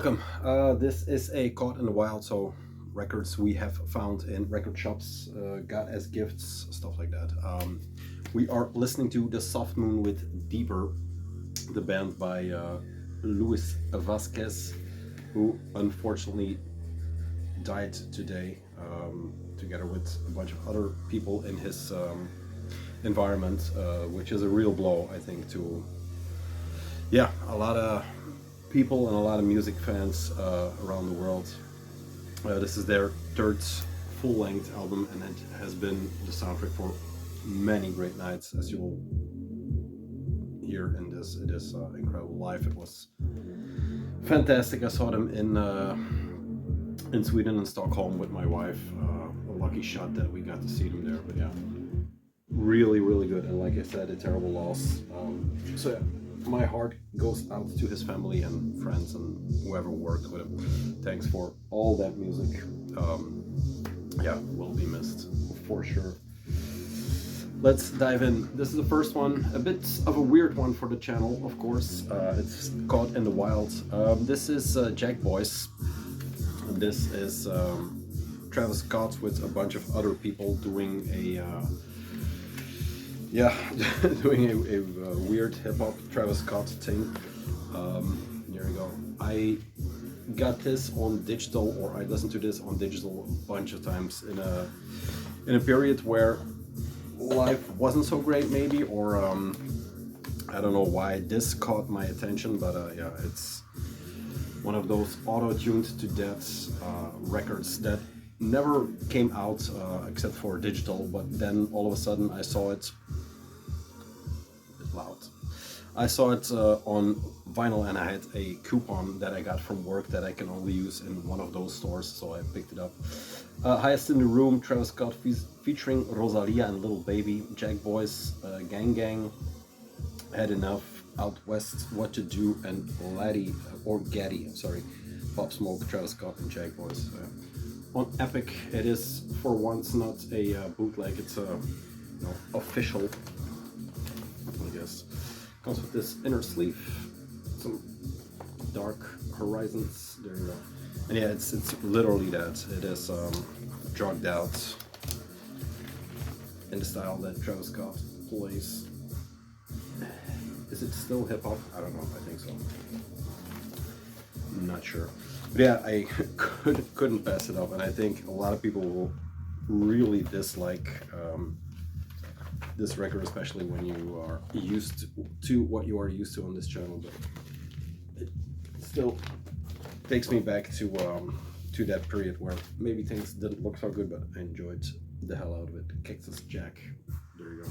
welcome. This is a Caught in the Wild, so records we have found in record shops, got as gifts, stuff like that. We are listening to The Soft Moon with Deeper, the band by Luis Vasquez, who unfortunately died today, together with a bunch of other people in his environment, which is a real blow, I think, to a lot of people and a lot of music fans around the world. This is their third full-length album, and it has been the soundtrack for many great nights, as you'll hear in this. It is incredible live. It was fantastic. I saw them in Sweden, in Stockholm, with my wife. A lucky shot that we got to see them there. But yeah, really, really good. And like I said, a terrible loss. So yeah, my heart goes out to his family and friends and whoever worked with him. Thanks for all that music. Will be missed for sure. Let's dive in. This is the first one, a bit of a weird one for the channel, of course. It's Caught in the Wild. This is Jackboys. This is Travis Scott with a bunch of other people doing a doing a weird hip-hop Travis Scott thing. Here we go. I got this on digital, or I listened to this on digital a bunch of times in a period where life wasn't so great, maybe, or I don't know why this caught my attention, but it's one of those auto-tuned to death records that never came out except for digital, but then all of a sudden I saw it loud. I saw it on vinyl, and I had a coupon that I got from work that I can only use in one of those stores, so I picked it up. Highest in the Room, Travis Scott featuring Rosalia and Little Baby, Jackboys, Gang Gang, Had Enough, Out West, What to Do, and Gaddy, Pop Smoke, Travis Scott, and Jackboys. On Epic, it is for once not a bootleg, it's a official, I guess. Comes with this inner sleeve, some dark horizons, there you go. And yeah, it's literally that. It is drugged out in the style that Travis Scott plays. Is it still hip-hop? I don't know, I think so. I'm not sure. But yeah, I couldn't pass it up, and I think a lot of people will really dislike this record, especially when you are used to what you are used to on this channel, but it still takes me back to that period where maybe things didn't look so good, but I enjoyed the hell out of it. Cactus Jack, there you go.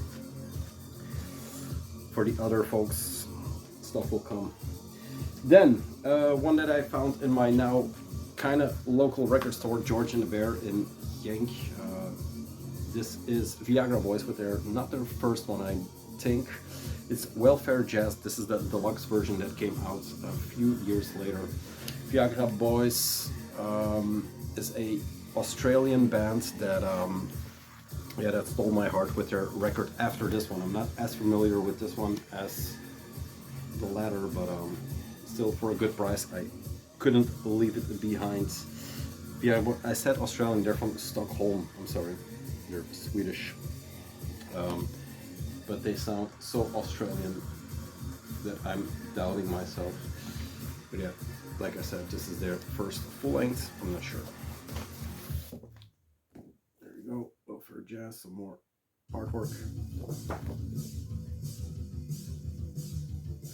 For the other folks, stuff will come. Then, one that I found in my now kind of local record store, George and the Bear in Yank. This is Viagra Boys with not their first one, I think. It's Welfare Jazz. This is the deluxe version that came out a few years later. Viagra Boys is a Australian band that that stole my heart with their record after this one. I'm not as familiar with this one as the latter, but still, for a good price, I couldn't leave it behind. Yeah, I said Australian, they're from Stockholm, I'm sorry. They're Swedish, but they sound so Australian that I'm doubting myself. But yeah, like I said, this is their first full length. I'm not sure. There you go. Go for jazz, some more artwork.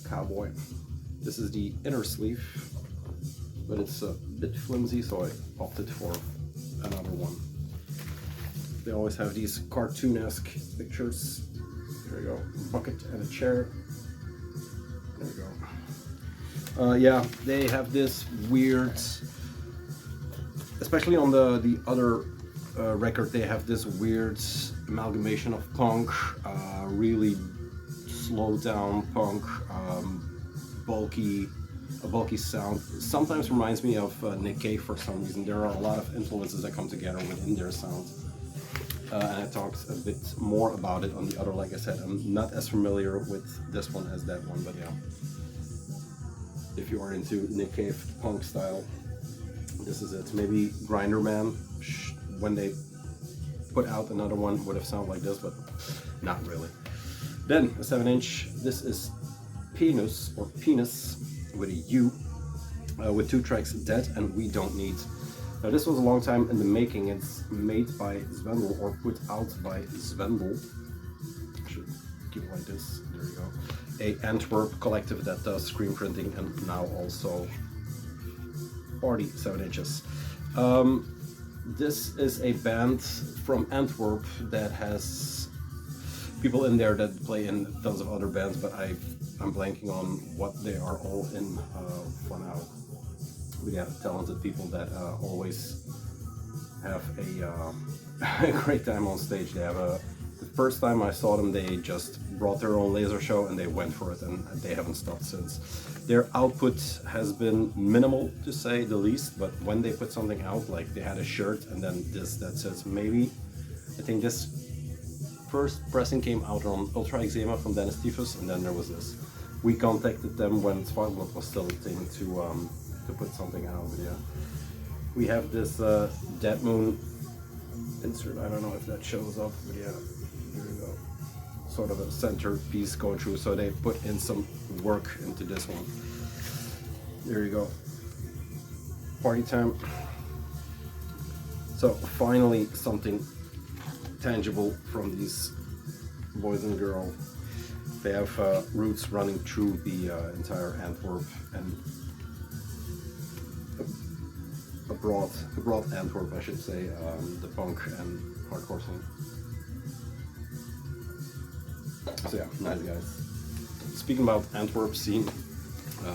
Cowboy. This is the inner sleeve, but it's a bit flimsy, so I opted for another one. They always have these cartoon-esque pictures. There we go, bucket and a chair. There we go. They have this weird, especially on the other record, they have this weird amalgamation of punk, really slowed down punk, a bulky sound. Sometimes reminds me of Nick Cave for some reason. There are a lot of influences that come together within their sound. And I talked a bit more about it on the other. Like I said, I'm not as familiar with this one as that one, but yeah. if you are into Nick Cave punk style, this is it. Maybe Grinder Man, when they put out another one, would have sounded like this, but not really. Then a 7-inch. This is Penis with a U, with 2 tracks, Dead and We Don't Need. Now this was a long time in the making. It's made by Zwendel, or put out by Zwendel. I should keep it like this. There you go. A Antwerp collective that does screen printing and now also party 7-inches. This is a band from Antwerp that has people in there that play in tons of other bands, but I'm blanking on what they are all in for now. We have talented people that always have a great time on stage. They have the first time I saw them, they just brought their own laser show and they went for it, and they haven't stopped since. Their output has been minimal, to say the least, but when they put something out, like they had a shirt and then this that says maybe, I think this first pressing came out on Ultra Eczema from Dennis Tifus, and then there was this. We contacted them when Sparkblood was still a thing to put something out, but yeah. We have this Dead Moon insert, I don't know if that shows up, but yeah, here we go. Sort of a centerpiece going through, so they put in some work into this one. There you go. Party time. So finally something tangible from these boys and girls. They have roots running through the entire Antwerp and a broad Antwerp, I should say, the punk and hardcore scene. So yeah, nice guys. Speaking about Antwerp scene,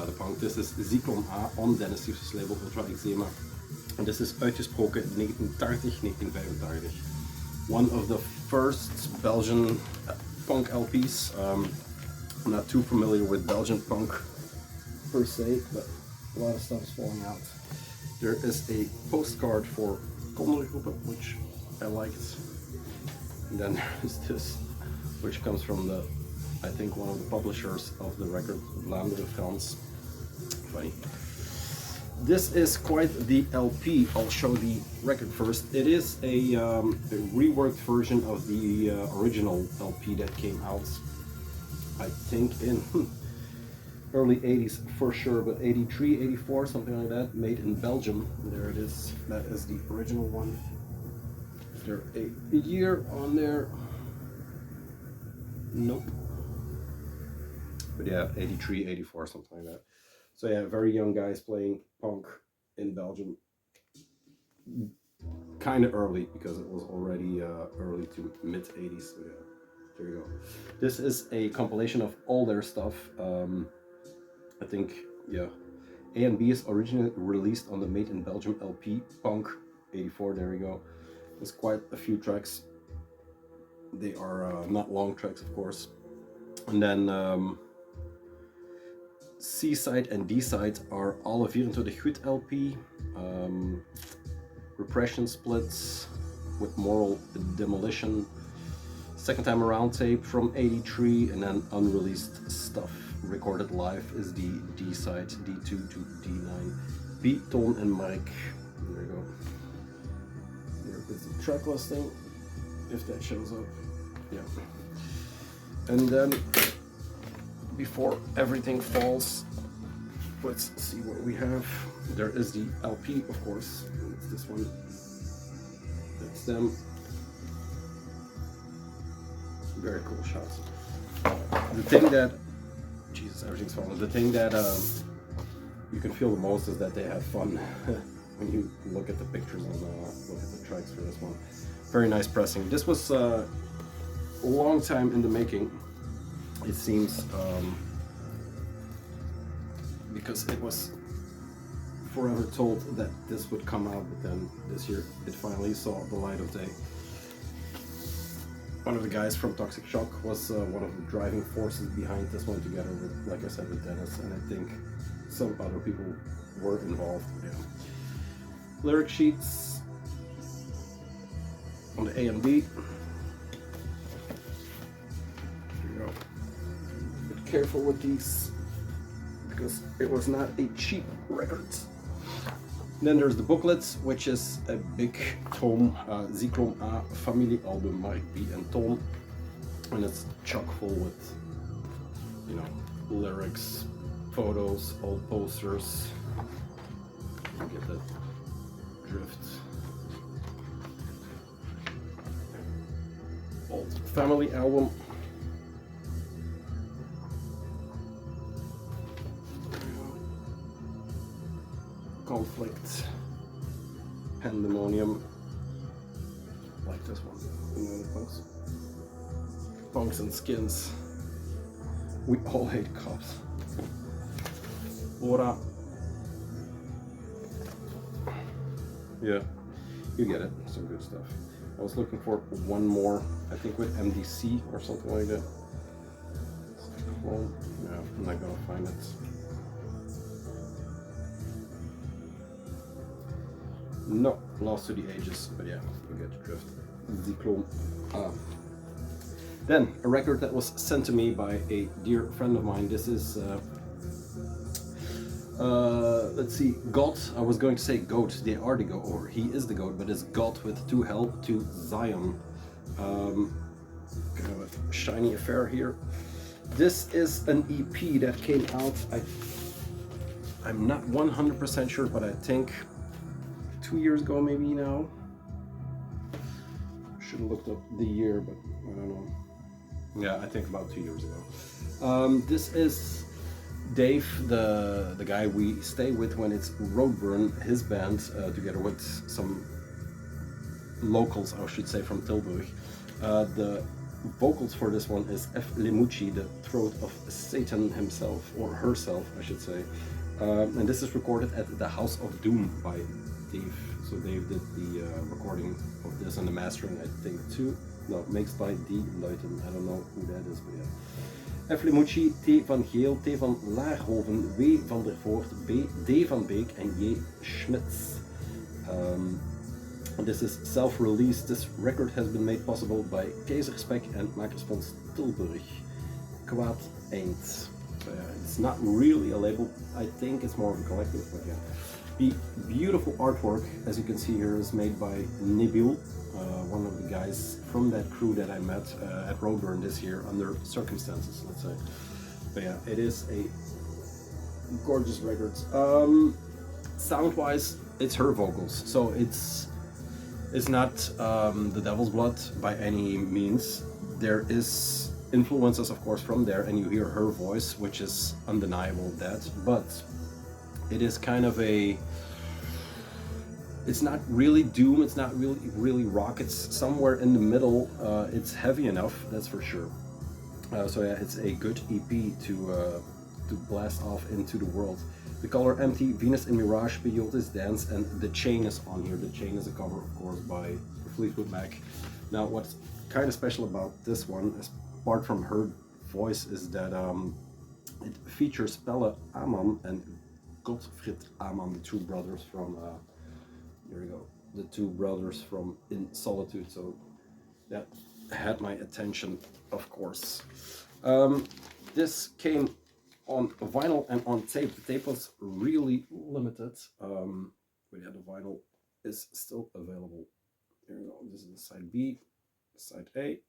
the punk, this is Zyklon A on Dennis Tifus label Ultra Eczema. En this is uitgesproken 1980-1985. One of the first Belgian punk LPs. I'm not too familiar with Belgian punk per se, but a lot of stuff is falling out. There is a postcard for Kondergroepen, which I liked. And then there is this, which comes from the, I think, one of the publishers of the record, Vlaanderen France. Funny. This is quite the LP. I'll show the record first. It is a reworked version of the original LP that came out, I think, in early 80s for sure, but 83, 84, something like that, made in Belgium. There it is. That is the original one. Is there a year on there? Nope. But yeah, 83, 84, something like that. So yeah, very young guys playing punk in Belgium. Kind of early, because it was already early to mid 80s. So yeah, there you go. This is a compilation of all their stuff. I think, yeah, A and B is originally released on the Made in Belgium LP, Punk 84, there we go. There's quite a few tracks. They are not long tracks, of course. And then C-side and D-side are Alle 24 Goed LP, Repression Splits with Moral Demolition, Second Time Around tape from 83, and then unreleased stuff. Recorded live is the D-side, D2 to D9. B, Ton and Mike. There you go. There is the track listing, if that shows up. Yeah. And then, before everything falls, let's see what we have. There is the LP, of course. It's this one. That's them. Very cool shots. The thing that, Jesus, everything's falling. The thing that you can feel the most is that they had fun when you look at the pictures and look at the tracks for this one. Very nice pressing. This was a long time in the making, it seems, because it was forever told that this would come out, but then this year it finally saw the light of day. One of the guys from Toxic Shock was one of the driving forces behind this one, together with, like I said, with Dennis, and I think some other people were involved. Yeah. Lyric sheets on the A and B. Here you go. Be careful with these, because it was not a cheap record. Then there's the booklets, which is a big tome, Zyklon A familiealbum might be een tome, and it's chock full with, you know, lyrics, photos, old posters. You get that drift. Old family album. Conflict, Pandemonium, like this one, you know the punks? Punks and Skins, We All Hate Cops, Ora, yeah, you get it, some good stuff. I was looking for one more, I think with MDC or something like that. Well, yeah, I'm not gonna find it. No, Lost to the Ages, but yeah, you get the drift. Zyklon A. Then, a record that was sent to me by a dear friend of mine. This is, let's see, God. I was going to say Goat, they are the Goat, or he is the Goat, but it's God with two Hell to Zion. Kind of a shiny affair here. This is an EP that came out, I'm not 100% sure, but I think 2 years ago maybe now. Should have looked up the year, but I don't know. Yeah, I think about 2 years ago. This is Dave, the guy we stay with when it's Roadburn, his band, together with some locals, I should say, from Tilburg. The vocals for this one is F. Lemucci, the throat of Satan himself, or herself, I should say. And this is recorded at the House of Doom by Dave. So Dave did the recording of this and the mastering, I think, too. No, mixed by D. Luiten. I don't know who that is, but yeah. F. Lemucci, T. van Geel, T. van Laarhoven, W. van der Voort, B. D. van Beek, and J. Schmitz. This is self-released. This record has been made possible by Keizerspek and Makers van Tilburg. Kwaad Eind. So yeah, it's not really a label. I think it's more of a collective, but yeah. The beautiful artwork, as you can see here, is made by Nibil, one of the guys from that crew that I met at Roadburn this year under circumstances, let's say. But yeah, it is a gorgeous record. Sound-wise, it's her vocals, so it's not the Devil's Blood by any means. There is influences, of course, from there, and you hear her voice, which is undeniable that, but it is kind of a, it's not really doom, it's not really rock, it's somewhere in the middle. It's heavy enough, that's for sure. So yeah, it's a good EP to blast off into the world. The color Empty, Venus in Mirage, Beyond This Dance, and The Chain is on here. The Chain is a cover, of course, by Fleetwood Mac. Now, what's kind of special about this one, apart from her voice, is that it features Pelle Aman and Gottfried Aman, the two brothers from, here we go, the two brothers from In Solitude, so that had my attention, of course. This came on vinyl and on tape. The tape was really limited, but yeah, the vinyl is still available. Here we go, this is the side B, side A,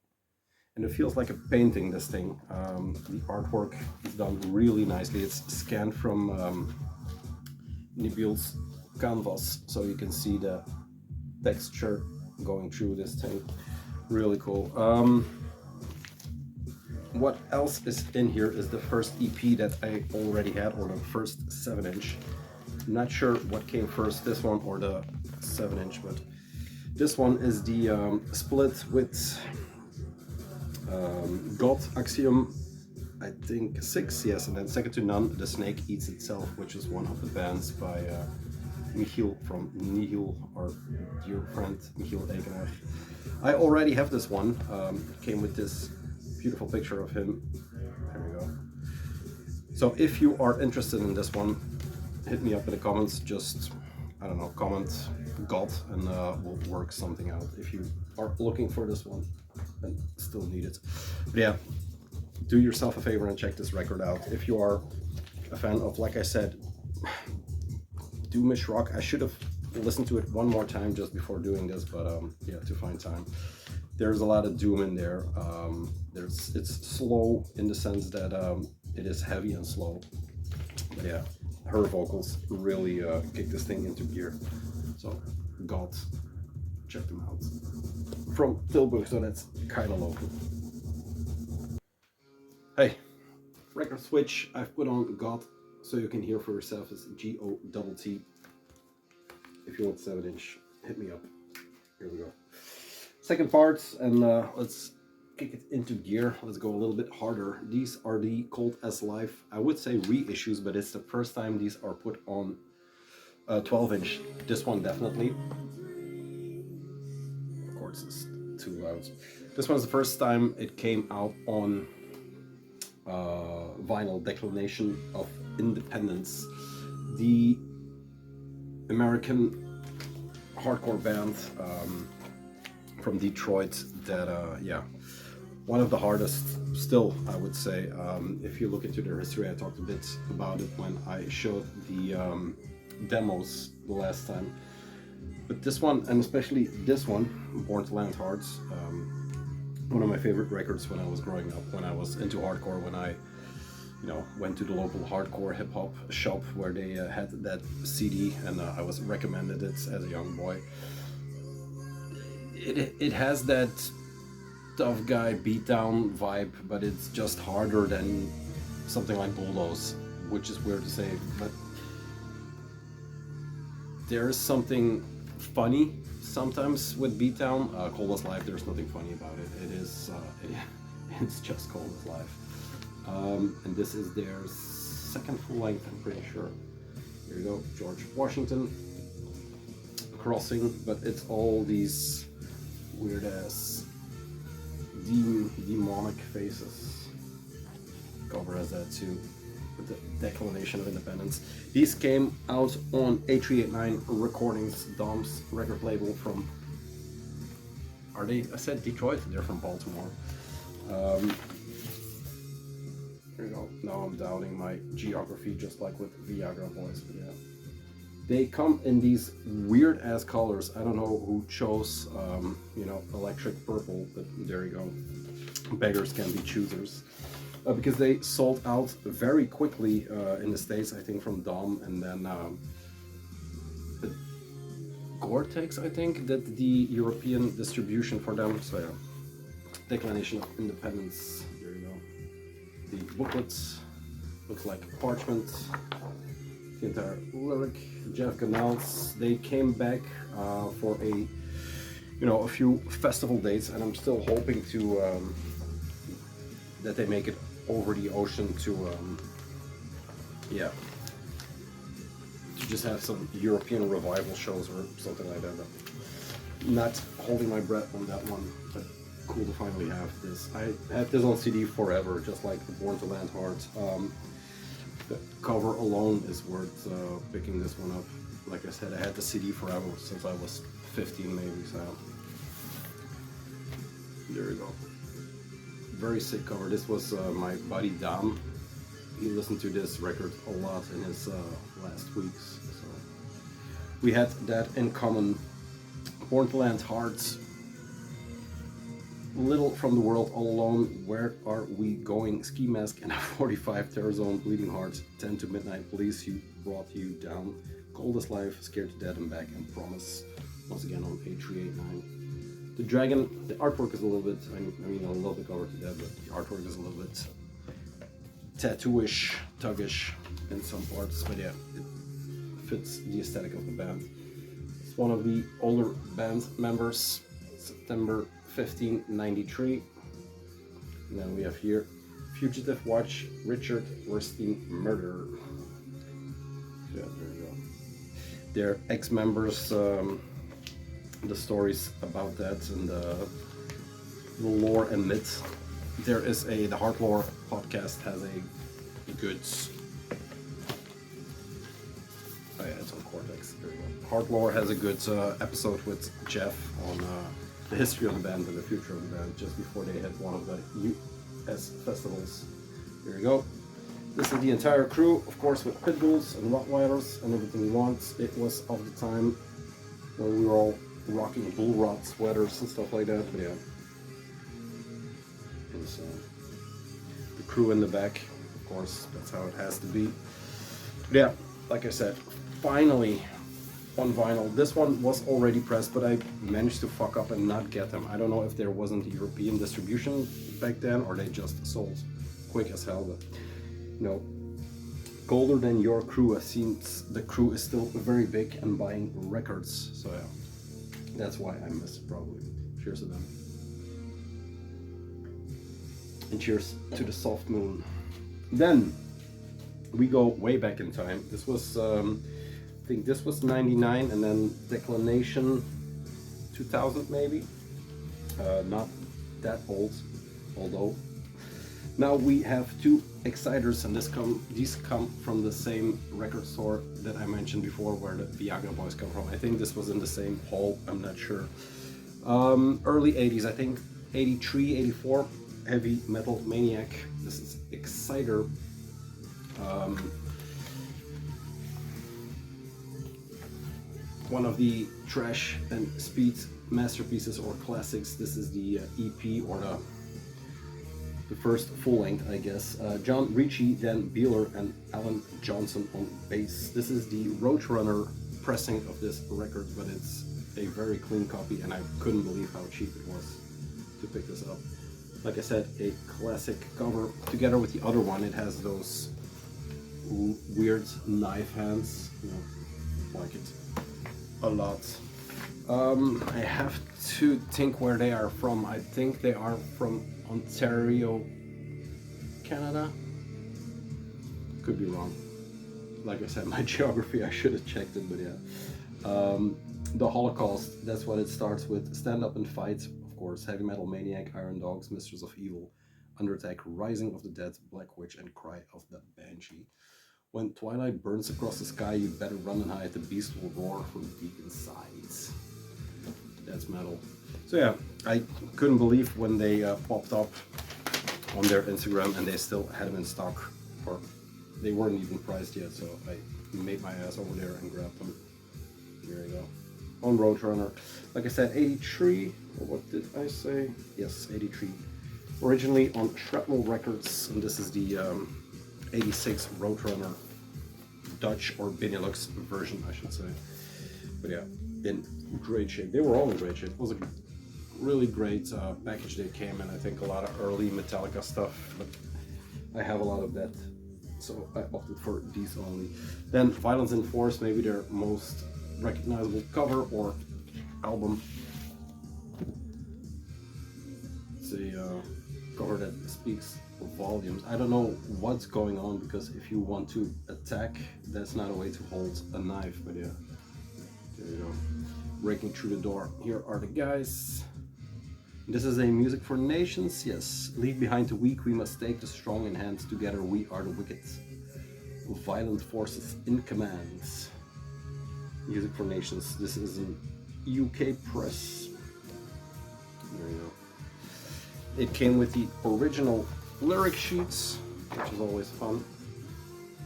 and it feels like a painting, this thing. The artwork is done really nicely. It's scanned from Nibil's canvas, so you can see the texture going through this thing. Really cool. What else is in here is the first EP that I already had, or the first 7-inch. I'm not sure what came first, this one or the 7-inch, but this one is the split with God Axiom, I think 6, yes, and then second to none, The Snake Eats Itself, which is one of the bands by Michiel from Nihil, our dear friend Michiel Egenaar. I already have this one. It came with this beautiful picture of him. There we go. So if you are interested in this one, hit me up in the comments. Just, I don't know, comment God, and we'll work something out if you are looking for this one and still need it. But yeah, do yourself a favor and check this record out. If you are a fan of, like I said, doomish rock. I should have listened to it one more time just before doing this, but yeah, to find time. There's a lot of doom in there. It's slow in the sense that it is heavy and slow. But yeah, her vocals really kick this thing into gear. So, God, check them out. From Tilburg, so that's kind of local. Hey, record switch. I've put on God, so you can hear for yourself. It's GOTT. If you want 7-inch, hit me up. Here we go. Second part, and let's kick it into gear. Let's go a little bit harder. These are the Cold as Life, I would say reissues, but it's the first time these are put on 12-inch. This one definitely. Of course, it's too loud. This one's the first time it came out on vinyl. Declaration of Independence, the American hardcore band from Detroit that yeah, one of the hardest still, I would say. If you look into their history, I talked a bit about it when I showed the demos the last time, but this one, and especially this one, Born to Land Hard, one of my favorite records when I was growing up, when I was into hardcore, when I, you know, went to the local hardcore hip-hop shop where they had that CD, and I was recommended it as a young boy. It has that tough guy beatdown vibe, but it's just harder than something like Bulldoze, which is weird to say, but there is something funny sometimes with beatdown. Cold as Life, there's nothing funny about it. It's just Cold as Life. And this is their second full length, I'm pretty sure. Here you go, George Washington Crossing, but it's all these weird ass demonic faces. Cover has that too, with the Declaration of Independence. These came out on A389 Recordings, Dom's record label from, are they, I said Detroit, they're from Baltimore. Here we go. Now I'm doubting my geography, just like with Viagra Boys, but yeah. They come in these weird ass colors. I don't know who chose, you know, electric purple, but there you go. Beggars can be choosers. Because they sold out very quickly in the States, I think, from Dom, and then Gore-Tex, I think, did the European distribution for them. So yeah, Declaration of Independence. There you go. The booklets looks like parchment. The entire lyric. Jeff Ganels. They came back for a few festival dates, and I'm still hoping to that they make it over the ocean to yeah, to just have some European revival shows or something like that. But not holding my breath on that one, but cool to finally have this. I had this on CD forever, just like the Born to Land Hard. The cover alone is worth picking this one up. Like I said, I had the CD forever since I was 15 maybe, so there we go. Very sick cover. This was my buddy Dom. He listened to this record a lot in his last weeks, so we had that in common. Born to Land Hard. Little from the World, All Alone, Where Are We Going, Ski Mask, and a 45 Terror Zone, Bleeding Heart, 10 to Midnight, Police You Brought You Down, Cold as Life, Scared to Death and Back, and Promise, once again on A389. The dragon, the artwork is a little bit, I mean I love the cover to death, but the artwork is a little bit tattooish, tuggish in some parts, but yeah, it fits the aesthetic of the band. It's one of the older band members, September 1593. And then we have here Fugitive Watch, Richard Rustine Murder. Yeah, there you go. They're ex-members, the stories about that and the lore and myth. There is the Hard Lore podcast has a good, oh yeah, it's on Cortex. There you go. Hard Lore has a good episode with Jeff on the history of the band and the future of the band just before they had one of the US festivals. There you go. This is the entire crew, of course, with pit bulls and Rottweilers and everything you want. It was of the time when we were all rocking bull rot sweaters and stuff like that. But yeah, there's the crew in the back, of course. That's how it has to be. But yeah, like I said, finally on vinyl. This one was already pressed, but I managed to fuck up and not get them. I don't know if there wasn't European distribution back then, or they just sold quick as hell. But you know, colder than your crew. It seems the crew is still very big and buying records. So yeah, that's why I missed it probably. Cheers to them. And cheers to the Soft Moon. Then we go way back in time. This was I think this was 99, and then Declination 2000 maybe. Not that old, although. Now we have two exciters, and these come from the same record store that I mentioned before, where the Viagra boys come from. I think this was in the same hall, I'm not sure. Early 80s, I think 83, 84, Heavy Metal Maniac. This is Exciter. One of the thrash and speed masterpieces or classics. This is the EP, or the first full length, I guess. John Ricci, Dan Beeler, and Alan Johnson on bass. This is the Roadrunner pressing of this record, but it's a very clean copy, and I couldn't believe how cheap it was to pick this up. Like I said, a classic cover. Together with the other one, it has those weird knife hands. You know, like it a lot. I have to think where they are from. I think they are from Ontario, Canada. Could be wrong. Like I said, my geography, I should have checked it, but yeah. The Holocaust, that's what it starts with. Stand Up and Fight, of course. Heavy Metal Maniac, Iron Dogs, Mistress of Evil, Under Attack, Rising of the Dead, Black Witch, and Cry of the Banshee. When twilight burns across the sky, you better run and hide. The beast will roar from deep inside. That's metal. So yeah, I couldn't believe when they popped up on their Instagram and they still had them in stock, or they weren't even priced yet. So I made my ass over there and grabbed them. Here you go. On Roadrunner. Like I said, 83. Or what did I say? Yes, 83. Originally on Shrapnel Records, and this is the 86 Roadrunner Dutch or Benelux version, I should say. But yeah, in great shape. They were all in great shape. It was a really great package they came in. I think a lot of early Metallica stuff, but I have a lot of that, so I opted for these only. Then Violence in Force, maybe their most recognizable cover or album. It's a cover that speaks volumes. I don't know what's going on, because if you want to attack, that's not a way to hold a knife, but yeah, there you go. Breaking through the door. Here are the guys. This is a Music for Nations. Yes, leave behind the weak, we must take the strong in hand. Together we are the wicked. Violent forces in command. Music for Nations. This is an UK press. There you go. It came with the original lyric sheets, which is always fun.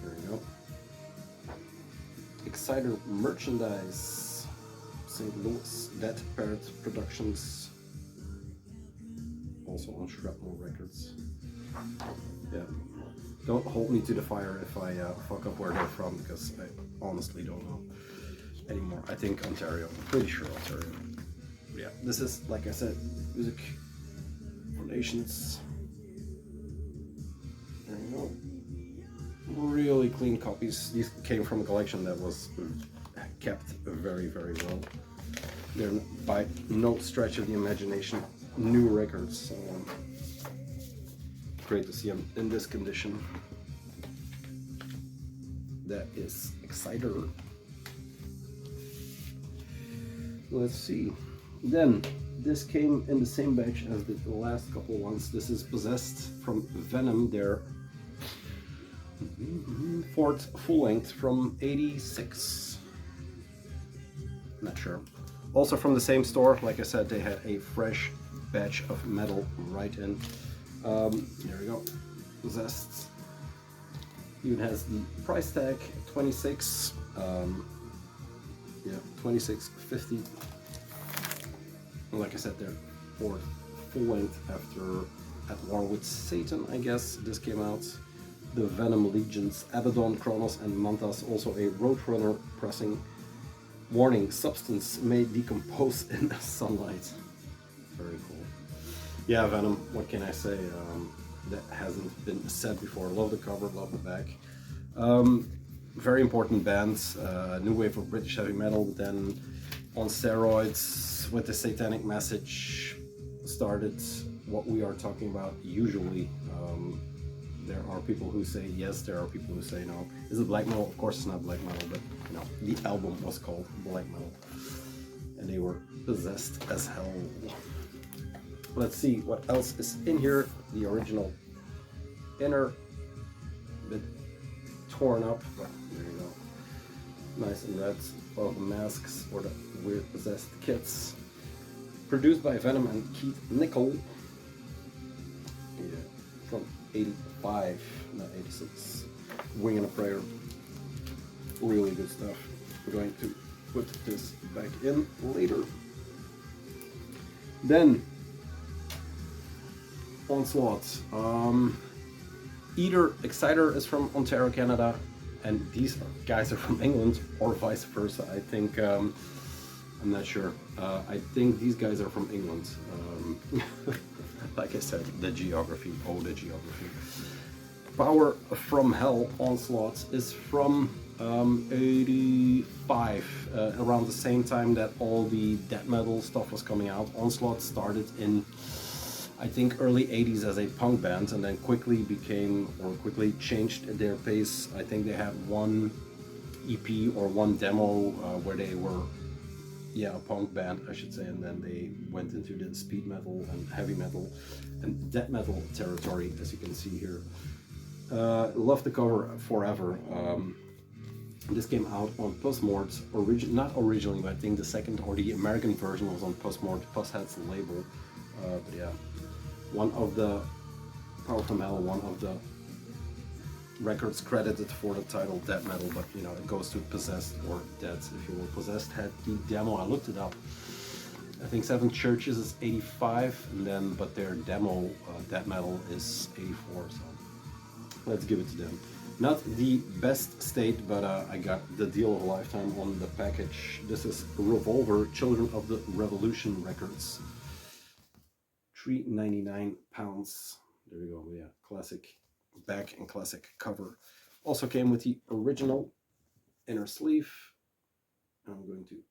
There you go. Exciter merchandise. St. Louis, Dead Parrot Productions. Also on Shrapnel Records. Yeah. Don't hold me to the fire if I fuck up where they're from, because I honestly don't know anymore. I think Ontario. I'm pretty sure Ontario. But yeah, this is, like I said, Music for Nations. There you go. Really clean copies. These came from a collection that was kept very, very well. They're by no stretch of the imagination new records, so great to see them in this condition. That is Exciter. Let's see. Then this came in the same batch as the last couple ones. This is Possessed from Venom, their fourth full length from 86. Not sure. Also from the same store, like I said, they had a fresh batch of metal right in. Here we go. Possessed. Even has the price tag, 26. Yeah, 26.50. Like I said, they're for full length after At War with Satan, I guess this came out. The Venom Legions, Abaddon, Kronos, and Mantas, also a Roadrunner pressing. Warning, substance may decompose in sunlight. Very cool. Yeah, Venom, what can I say? That hasn't been said before. Love the cover, love the back. Very important bands, new wave of British heavy metal, but then on steroids with the satanic message started what we are talking about usually. There are people who say yes, there are people who say no. Is it black metal? Of course it's not black metal, but you know, the album was called Black Metal. And they were possessed as hell. Let's see what else is in here. The original inner, bit torn up, but there you go. Nice and red. All the masks or the weird possessed kits. Produced by Venom and Keith Nicol. Yeah, from 85, not 86. Wing and a Prayer. Really good stuff. We're going to put this back in later. Then Onslaught. Either Exciter is from Ontario, Canada, and these guys are from England, or vice versa. I think, I'm not sure. I think these guys are from England. Like I said, the geography, oh the geography. Power from Hell, Onslaught, is from 85, around the same time that all the death metal stuff was coming out. Onslaught started in, I think, early 80s as a punk band, and then quickly changed their pace. I think they had one EP or one demo where they were, yeah, a punk band, I should say, and then they went into the speed metal and heavy metal and death metal territory, as you can see here. Love the cover forever. This came out on Pussmort, not originally, but I think the second or the American version was on Pussmort. Puss Head's label, but yeah. One of the Power from Hell, one of the records credited for the title Death Metal, but you know, it goes to Possessed or Dead, if you will. Possessed had the demo, I looked it up. I think Seven Churches is 85, and then, but their demo Death Metal is 84, so let's give it to them. Not the best state, but I got the deal of a lifetime on the package. This is Revolver, Children of the Revolution Records. £3.99. There we go. Yeah, classic back and classic cover. Also came with the original inner sleeve. I'm going to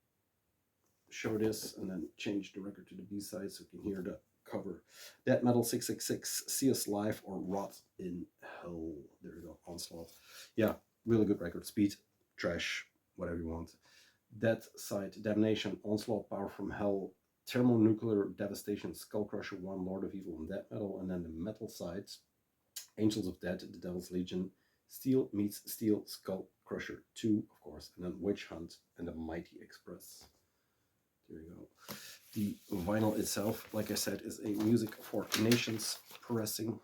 show this and then change the record to the B-side so you can hear the cover. Death Metal 666, See Us Live, or Rot in Hell. There we go. Onslaught. Yeah, really good record. Speed, trash, whatever you want. Dead Side, Damnation, Onslaught, Power from Hell, Thermonuclear Devastation, Skullcrusher 1, Lord of Evil, and Death Metal. And then the metal side, Angels of Death, The Devil's Legion, Steel Meets Steel, Skullcrusher 2, of course, and then Witch Hunt and the Mighty Express. There we go. The vinyl itself, like I said, is a Music for Nations pressing.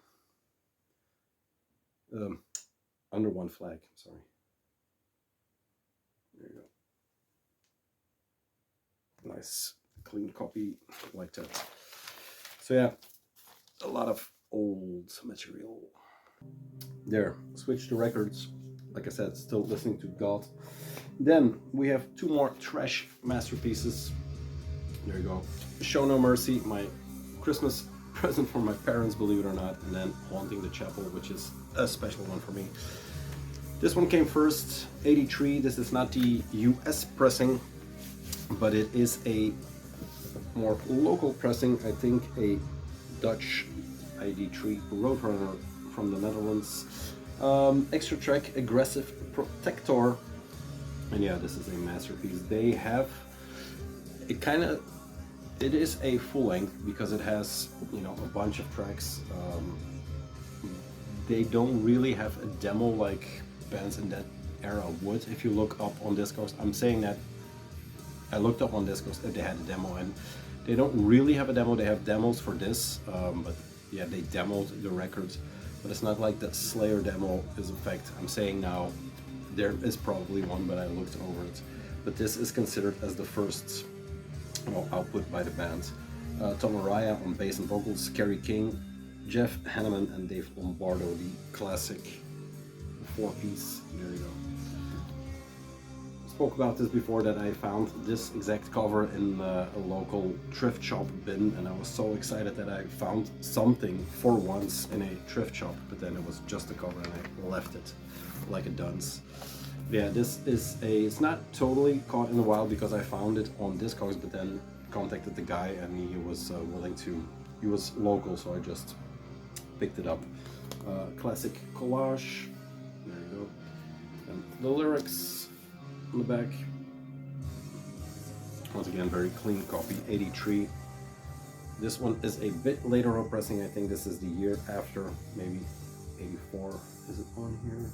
Under One Flag, sorry. There you go. Nice clean copy like that. So yeah, a lot of old material. There, switch to records. Like I said, still listening to God. Then we have two more trash masterpieces. There you go. Show No Mercy, my Christmas present for my parents, believe it or not, and then Haunting the Chapel, which is a special one for me. This one came first, 83. This is not the US pressing, but it is a more local pressing, I think a Dutch ID3 Roadrunner from the Netherlands. Extra track, Aggressive Protector, and yeah, this is a masterpiece. They have it is a full length because it has, you know, a bunch of tracks. They don't really have a demo like bands in that era would. If you look up on Discogs, I'm saying that I looked up on Discogs if they had a demo, and they don't really have a demo. They have demos for this, but yeah, they demoed the records. but it's not like the Slayer demo is in fact, I'm saying now, there is probably one, but I looked over it. But this is considered as the first output by the band. Tom Araya on bass and vocals, Kerry King, Jeff Hanneman and Dave Lombardo, the classic 4-piece. There you go. Spoke about this before, that I found this exact cover in a local thrift shop bin, and I was so excited that I found something for once in a thrift shop, but then it was just a cover and I left it like a dunce. Yeah, this is it's not totally caught in the wild because I found it on Discogs, but then contacted the guy and he was willing to, he was local, so I just picked it up. Classic collage, there you go, and the lyrics on the back. Once again, very clean copy, 83. This one is a bit later on pressing. I think this is the year after, maybe 84. Is it on here?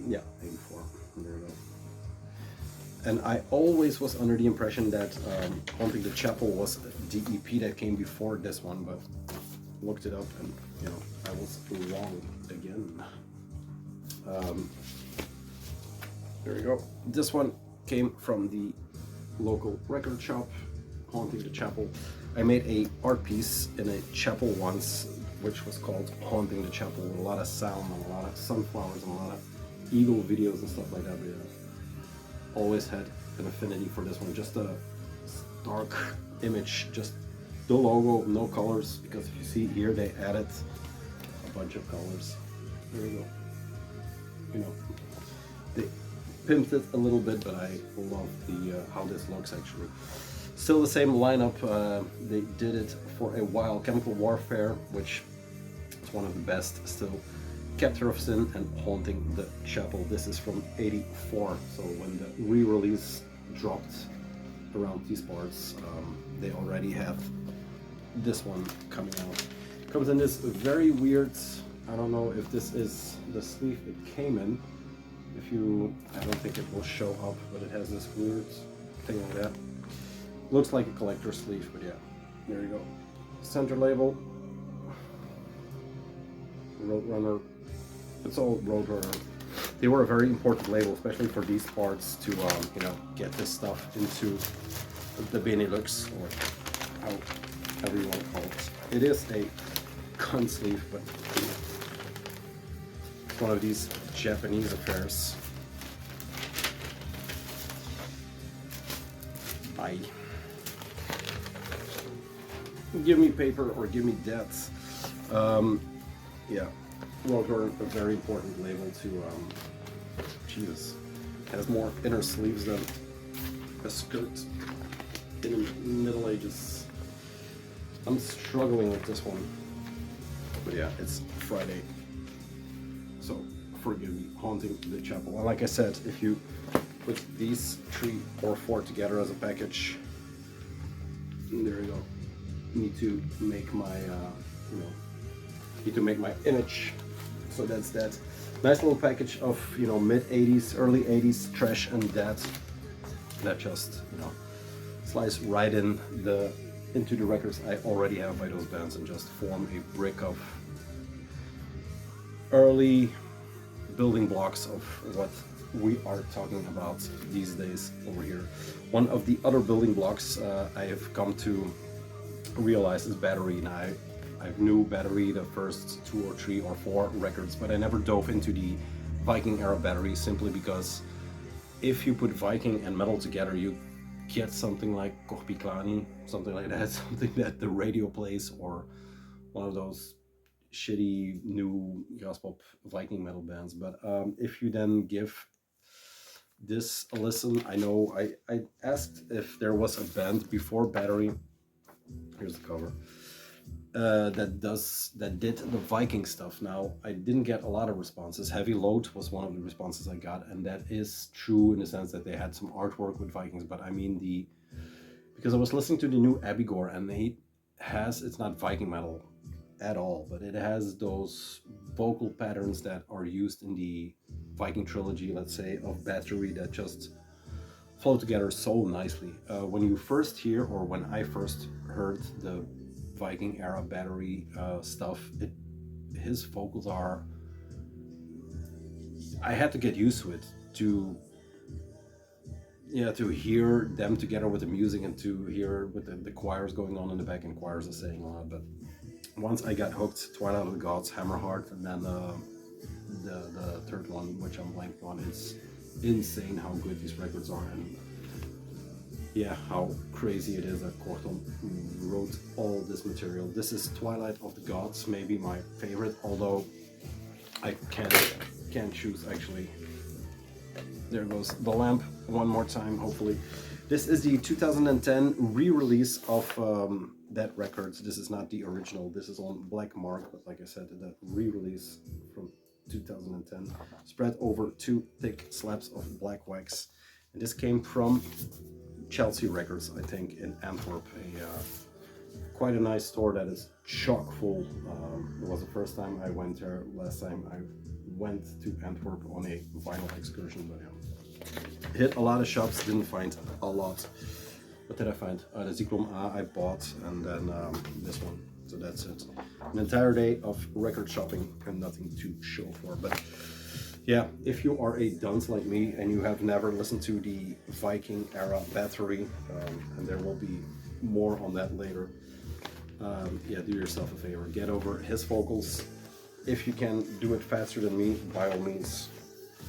Yeah, 84. There we go. And I always was under the impression that Haunting the Chapel was the EP that came before this one, but looked it up and, you know, I was wrong again. There we go. This one came from the local record shop, Haunting the Chapel. I made a art piece in a chapel once, which was called Haunting the Chapel, with a lot of sound and a lot of sunflowers and a lot of eagle videos and stuff like that. But yeah, always had an affinity for this one. Just a stark image, just the logo, no colors, because if you see here, they added a bunch of colors. There you go. You know, they pimped it a little bit, but I love the how this looks actually. Still the same lineup. They did it for a while. Chemical Warfare, which is one of the best still. Captor of Sin and Haunting the Chapel. This is from '84. So when the re-release dropped around these parts, they already have this one coming out. Comes in this very weird, I don't know if this is the sleeve it came in. If you, I don't think it will show up, but it has this weird thing like that. Looks like a collector sleeve, but yeah, there you go. Center label, Roadrunner. It's all Roadrunner. They were a very important label, especially for these parts, to you know, get this stuff into the Benelux, or however you want to call it. It is a gun sleeve, but it's one of these Japanese affairs. Bye. Give me paper or give me death. Yeah, Roadrunner, a very important label to, Jesus, has more inner sleeves than a skirt in the Middle Ages. I'm struggling with this one, but yeah, it's Friday, so forgive me. Haunting the Chapel. And like I said, if you put these 3 or 4 together as a package, there you go. Need to make my, you know, need to make my image. So that's that. Nice little package of, you know, mid 80s, early 80s thrash and that just, you know, slice right into the records I already have by those bands and just form a brick of early building blocks of what we are talking about these days over here. One of the other building blocks I have come to realize is Bathory. Now I knew Bathory, the first 2 or 3 or 4 records, but I never dove into the Viking era Bathory, simply because if you put Viking and metal together, you get something like Korpiklani, something like that, something that the radio plays, or one of those shitty new Graspop Viking metal bands. But if you then give this a listen, I know I asked if there was a band before Bathory. Here's the cover. That did the Viking stuff. Now, I didn't get a lot of responses. Heavy Load was one of the responses I got, and that is true in the sense that they had some artwork with Vikings, but I mean because I was listening to the new Abigor, and it's not Viking metal at all, but it has those vocal patterns that are used in the Viking trilogy, let's say, of Bathory, that just flow together so nicely. When you first hear, or when I first heard the Viking era Bathory stuff. His vocals are, I had to get used to it to hear them together with the music and to hear with the choirs going on in the back, and choirs are saying a lot. But once I got hooked, Twilight of the Gods, Hammerheart, and then the third one, which I'm blanking on, is insane how good these records are, and yeah, how crazy it is that Kortom wrote all this material. This is Twilight of the Gods, maybe my favorite, although I can't choose actually. There goes the lamp one more time, hopefully. This is the 2010 re-release of that record. This is not the original. This is on Black Mark, but like I said, the re-release from 2010, spread over 2 thick slabs of black wax. And this came from Chelsea Records, I think, in Antwerp. Quite a nice store that is chock full. It was the first time I went there. Last time I went to Antwerp on a vinyl excursion, but yeah. Hit a lot of shops, didn't find a lot. What did I find? The Zyklon A I bought, and then this one. So that's it. An entire day of record shopping and nothing to show for. But yeah, if you are a dunce like me and you have never listened to the Viking era Bathory, and there will be more on that later, yeah, do yourself a favor. Get over his vocals. If you can do it faster than me, by all means,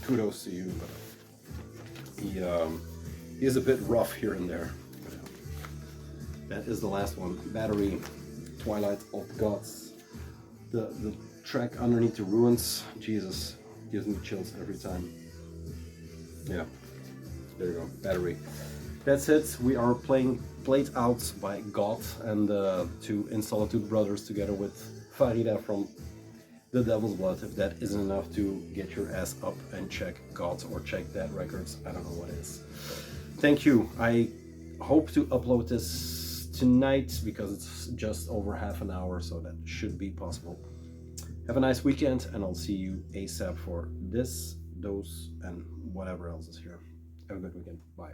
kudos to you. But he is a bit rough here and there. That is the last one. Bathory, Twilight of the Gods. The track Underneath the Ruins, Jesus, gives me chills every time. Yeah, there you go, Bathory. That's it. We are playing Played Out by God and the 2 In Solitude brothers together with Farida from The Devil's Blood. If that isn't enough to get your ass up and check God or check Dead Records, I don't know what is. Thank you. I hope to upload this tonight because it's just over half an hour, so that should be possible. Have a nice weekend, and I'll see you ASAP for this, those, and whatever else is here. Have a good weekend. Bye.